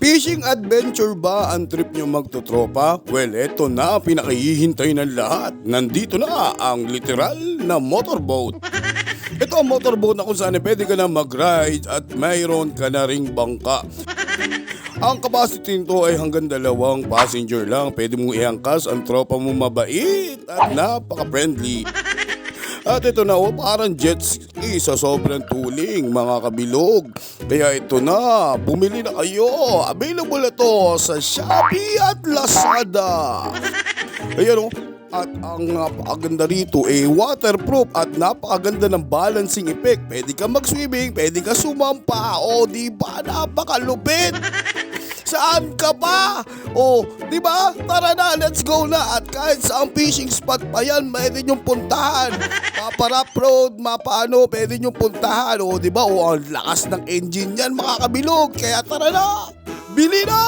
Fishing adventure ba ang trip nyo magtotropa? Well, eto na ang pinakahihintay ng lahat. Nandito na ang literal na motorboat. Ito ang motorboat na kung saan pwede ka na mag-ride at mayroon ka na ring bangka. Ang capacity nito ay hanggang 2 passenger lang. Pwede mong iangkas ang tropa mo mabait at napaka-friendly. At ito na parang jet ski sa sobrang tuling mga kabilog. Kaya ito na, bumili na kayo. Available na to sa Shopee at Lazada. Ayan at ang napakaganda rito waterproof at napakaganda ng balancing effect. Pwede ka mag-swimming, pwede ka sumampa. O diba, napakalupit. Saan ka pa? Di ba? Tara na, let's go na. At kahit saang fishing spot pa yan, pwede nyong puntahan. Mapa-rough road, pwede nyong puntahan. Di ba? Ang lakas ng engine yan, mga kabilog. Kaya tara na, bili na!